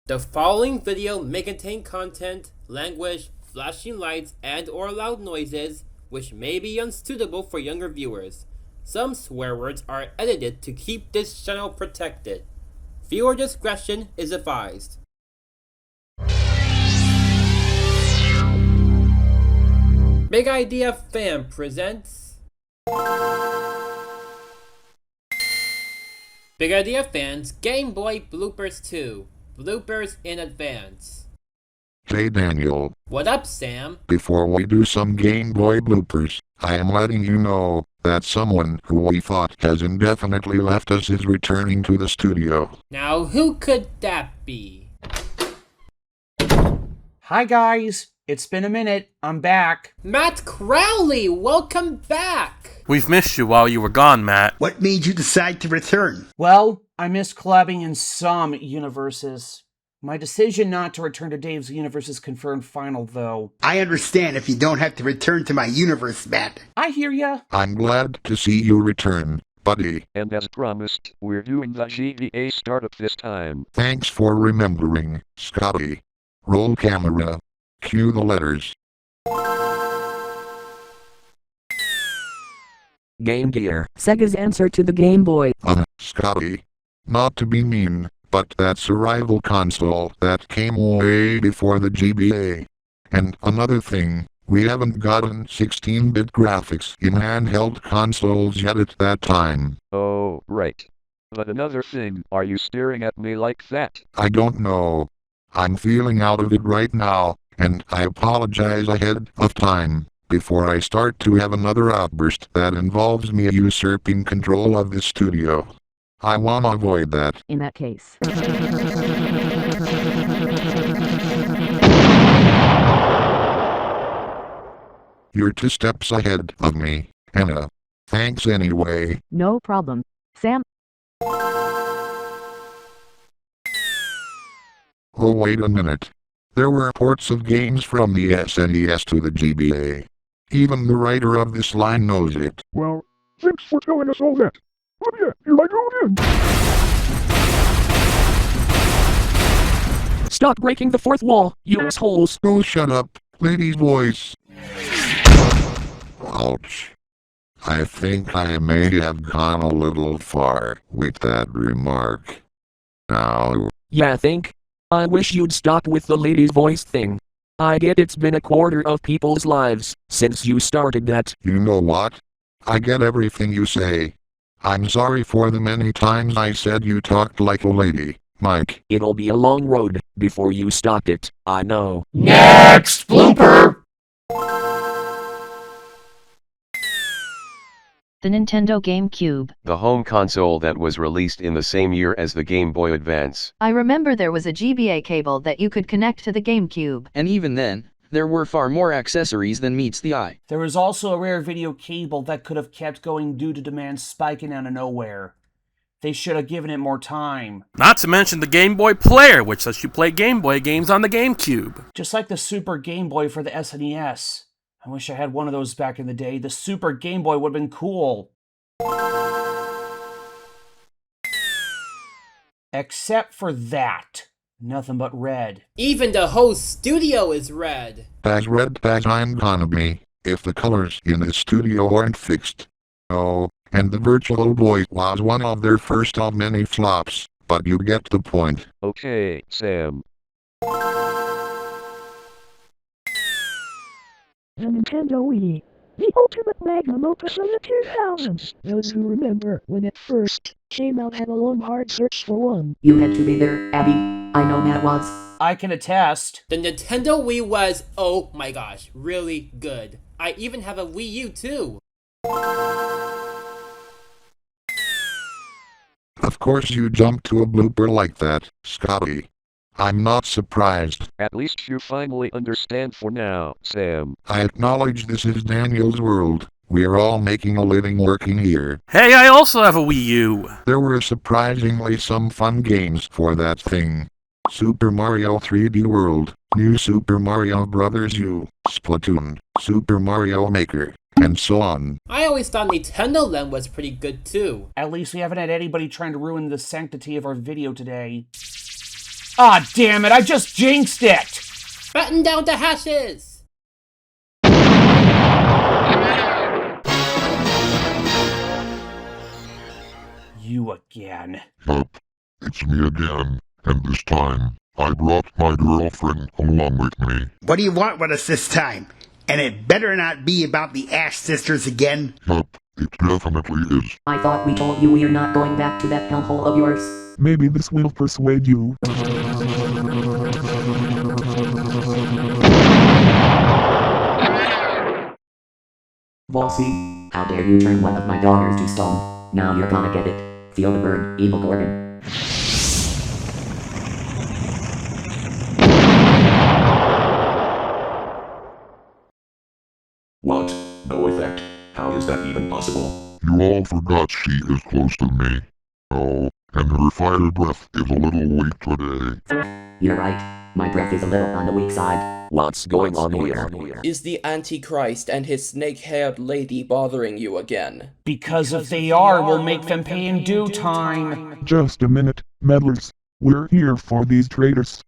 The following video may contain content, language, flashing lights, and/or loud noises, which may be unsuitable for younger viewers. Some swear words are edited to keep this channel protected. Viewer discretion is advised. Big Idea Fan presents Big Idea Fan's Game Boy Bloopers 2. Bloopers in advance. Hey Daniel. What up, Sam? Before we do some Game Boy bloopers, I am letting you know that someone who we thought has indefinitely left us is returning to the studio. Now, who could that be? Hi guys, it's been a minute. I'm back. Matt Crowley, welcome back! We've missed you while you were gone, Matt. What made you decide to return? Well, I missed collabing in some universes. My decision not to return to Dave's universe is confirmed final, though. I understand if you don't have to return to my universe, Matt. I hear ya. I'm glad to see you return, buddy. And as promised, we're doing the GDA startup this time. Thanks for remembering, Scotty. Roll camera. Cue the letters. Game Gear, Sega's answer to the Game Boy. Scotty. Not to be mean, but that's a rival console that came way before the GBA. And another thing, we haven't gotten 16-bit graphics in handheld consoles yet at that time. Oh, right. But another thing, are you staring at me like that? I don't know. I'm feeling out of it right now, and I apologize ahead of time, before I start to have another outburst that involves me usurping control of the studio. I wanna avoid that. In that case. You're 2 steps ahead of me, Anna. Thanks anyway. No problem. Sam? Oh wait a minute. There were ports of games from the SNES to the GBA. Even the writer of this line knows it. Well, thanks for telling us all that. Oh yeah, here I go again. Stop breaking the fourth wall, you assholes. Oh shut up, lady's voice. Ouch. I think I may have gone a little far with that remark. Now. Yeah, think? I wish you'd stop with the lady's voice thing. I get it's been a quarter of people's lives since you started that. You know what? I get everything you say. I'm sorry for the many times I said you talked like a lady, Mike. It'll be a long road before you stop it, I know. Next blooper! The Nintendo GameCube. The home console that was released in the same year as the Game Boy Advance. I remember there was a GBA cable that you could connect to the GameCube. And even then, there were far more accessories than meets the eye. There was also a rare video cable that could have kept going due to demand spiking out of nowhere. They should have given it more time. Not to mention the Game Boy Player, which lets you play Game Boy games on the GameCube. Just like the Super Game Boy for the SNES. I wish I had one of those back in the day. The Super Game Boy would have been cool. Except for that. Nothing but red. Even the whole studio is red. As red as I'm gonna be, if the colors in the studio aren't fixed. Oh, and the Virtual Boy was one of their first of many flops, but you get the point. Okay, Sam. The Nintendo Wii. The ultimate magnum opus of the 2000s. Those who remember when it first came out had a long hard search for one. You had to be there, Abby. I know Matt was. I can attest. The Nintendo Wii was, oh my gosh, really good. I even have a Wii U too. Of course you jumped to a blooper like that, Scotty. I'm not surprised. At least you finally understand for now, Sam. I acknowledge this is Daniel's world. We're all making a living working here. Hey, I also have a Wii U. There were surprisingly some fun games for that thing. Super Mario 3D World, New Super Mario Bros. U, Splatoon, Super Mario Maker, and so on. I always thought Nintendo Land was pretty good too. At least we haven't had anybody trying to ruin the sanctity of our video today. Ah, damn it, I just jinxed it! Batten down the hashes! You again. Yup, it's me again, and this time, I brought my girlfriend along with me. What do you want with us this time? And it better not be about the Ash sisters again. Yup, it definitely is. I thought we told you we're not going back to that hellhole of yours. Maybe this will persuade you. Bossy, how dare you turn one of my daughters to stone? Now you're gonna get it. Feel the burn, evil Gorgon. What? No effect. How is that even possible? You all forgot she is close to me. Oh, and her fire breath is a little weak today. You're right. My breath is a little on the weak side. What's going on here? Is the Antichrist and his snake-haired lady bothering you again? Because if they are, we'll make them pay in due time. Just a minute, meddlers. We're here for these traitors.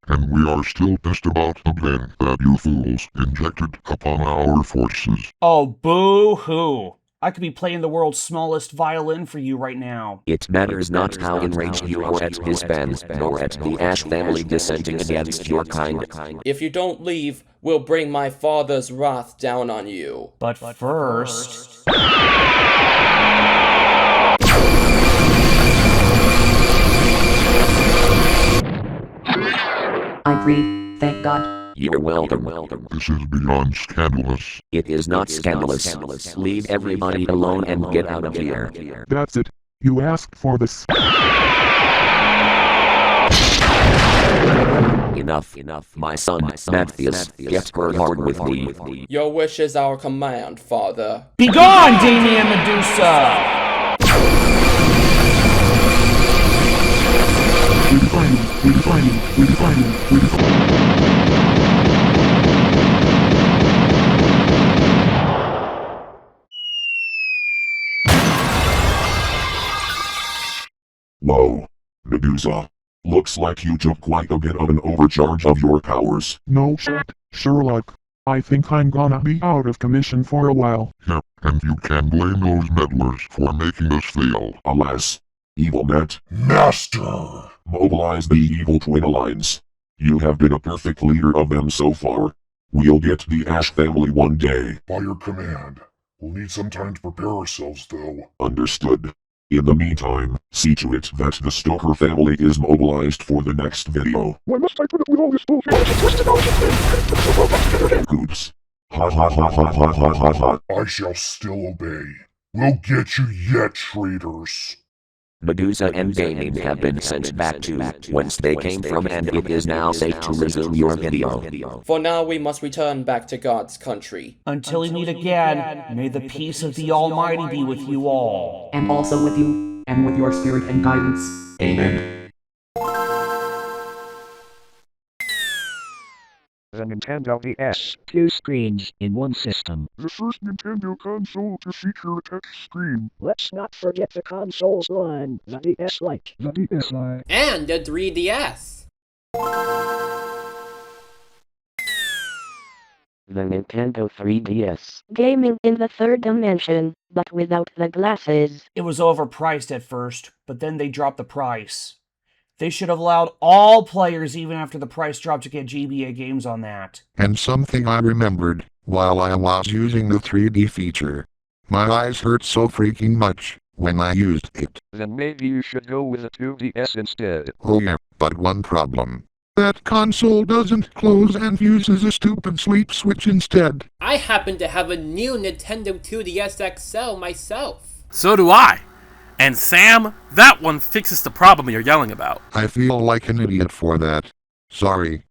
And we are still pissed about the pen that you fools injected upon our forces. Oh, boo-hoo. I could be playing the world's smallest violin for you right now. It matters not how enraged you are at his fans, nor at the Ash family dissenting against your kind. If you don't leave, we'll bring my father's wrath down on you. But first... I'm free, thank God. You're welcome. This is beyond scandalous. It is not scandalous. Leave everybody alone and get out of here. That's it. You asked for this. Enough. My son, Mattheus, get her hard with me. Your wish is our command, father. Begone, Damien and Medusa! We define him. Whoa, Medusa. Looks like you took quite a bit of an overcharge of your powers. No shit, Sherlock. I think I'm gonna be out of commission for a while. Yep, and you can blame those meddlers for making us fail. Alas, Evil Met. Master! Mobilize the evil Twin Alliance. You have been a perfect leader of them so far. We'll get the Ash family one day. By your command. We'll need some time to prepare ourselves, though. Understood. In the meantime, see to it that the Stoker family is mobilized for the next video. Why must I put up with all this bullshit? Oops. Ha. I shall still obey. We'll get you yet, traitors. Medusa and Damien have been sent back to whence they came from, and it is now safe to resume your video. For now, we must return back to God's country. Until we meet again, may the peace of the Almighty be with you all. And also with you, and with your spirit and guidance. Amen. The Nintendo DS. 2 screens in one system. The first Nintendo console to feature a touch screen. Let's not forget the console's line, the DS Lite. The DS Lite. And the 3DS. The Nintendo 3DS. Gaming in the third dimension, but without the glasses. It was overpriced at first, but then they dropped the price. They should have allowed all players, even after the price dropped, to get GBA games on that. And something I remembered, while I was using the 3D feature. My eyes hurt so freaking much when I used it. Then maybe you should go with a 2DS instead. Oh yeah, but one problem. That console doesn't close and uses a stupid sleep switch instead. I happen to have a new Nintendo 2DS XL myself. So do I. And Sam, that one fixes the problem you're yelling about. I feel like an idiot for that. Sorry.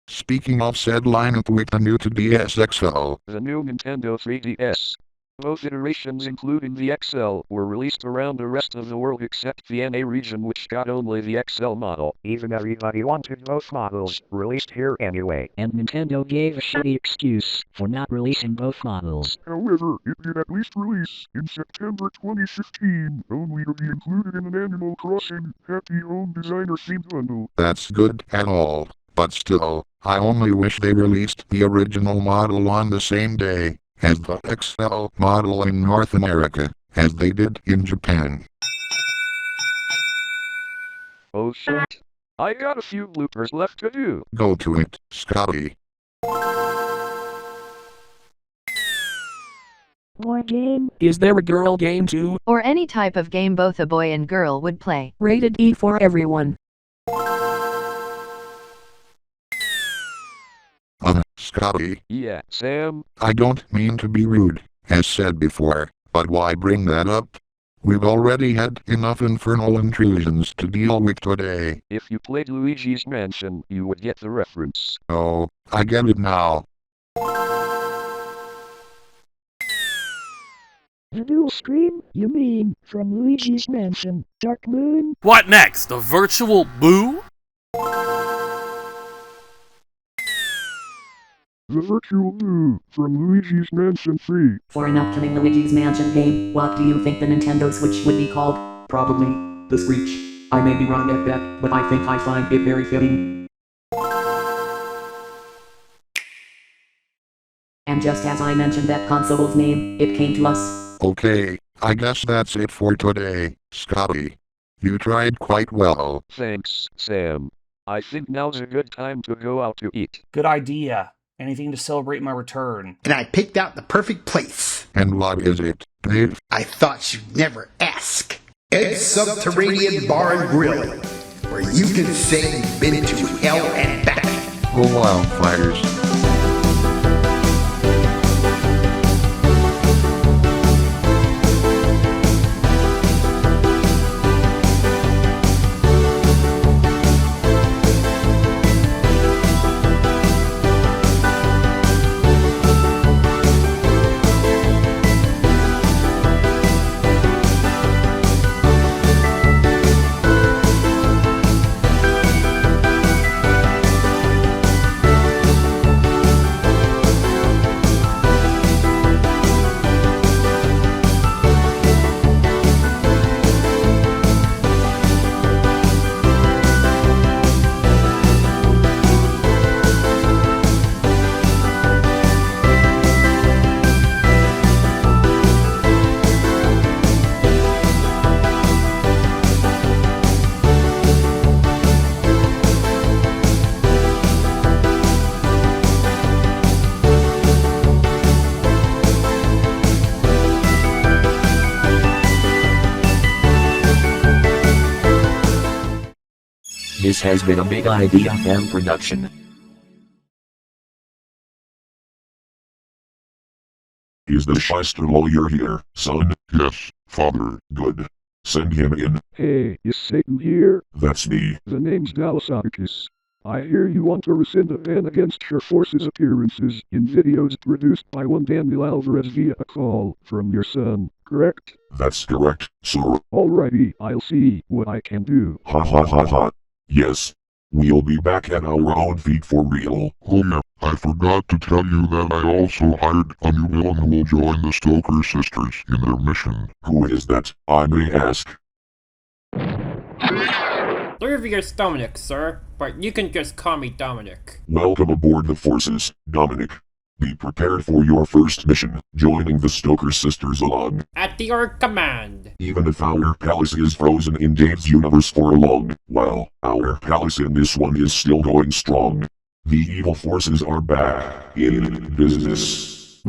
Speaking of said lineup with the new 2DS XL. The new Nintendo 3DS. Both iterations including the XL were released around the rest of the world except the NA region which got only the XL model. Even everybody wanted both models released here anyway, and Nintendo gave a shitty excuse for not releasing both models. However, it did at least release in September 2015, only to be included in an Animal Crossing Happy Home Designer themed bundle. That's good and all, but still, I only wish they released the original model on the same day as the XL model in North America, as they did in Japan. Oh shit. I got a few bloopers left to do. Go to it, Scotty. Boy game. Is there a girl game too? Or any type of game both a boy and girl would play. Rated E for everyone. Scotty. Yeah, Sam? I don't mean to be rude, as said before, but why bring that up? We've already had enough infernal intrusions to deal with today. If you played Luigi's Mansion, you would get the reference. Oh, I get it now. The dual screen, you mean, from Luigi's Mansion, Dark Moon? What next? A virtual boo? The Virtual Boo from Luigi's Mansion 3. For an upcoming Luigi's Mansion game, what do you think the Nintendo Switch would be called? Probably the Screech. I may be wrong at that, but I think I find it very fitting. And just as I mentioned that console's name, it came to us. Okay, I guess that's it for today, Scotty. You tried quite well. Thanks, Sam. I think now's a good time to go out to eat. Good idea. Anything to celebrate my return. And I picked out the perfect place. And what is it, Dave? I thought you'd never ask. Ed's Subterranean Bar and Grill, where you can say you've been to hell and back. Go Wildfires. This has been a Big Idea Fan production. Is the shyster lawyer here, son? Yes, father. Good. Send him in. Hey, is Satan here? That's me. The name's Dallasarchus. I hear you want to rescind a ban against your force's appearances in videos produced by one Daniel Alvarez via a call from your son, correct? That's correct, sir. Alrighty, I'll see what I can do. Ha ha ha ha. Yes. We'll be back at our own feet for real. Oh yeah, I forgot to tell you that I also hired a new villain who will join the Stoker sisters in their mission. Who is that, I may ask? 3 of years Dominic, sir, but you can just call me Dominic. Welcome aboard the forces, Dominic. Be prepared for your first mission, joining the Stoker sisters along. At your command. Even if our palace is frozen in Dave's universe for a long while, our palace in this one is still going strong. The evil forces are back in business.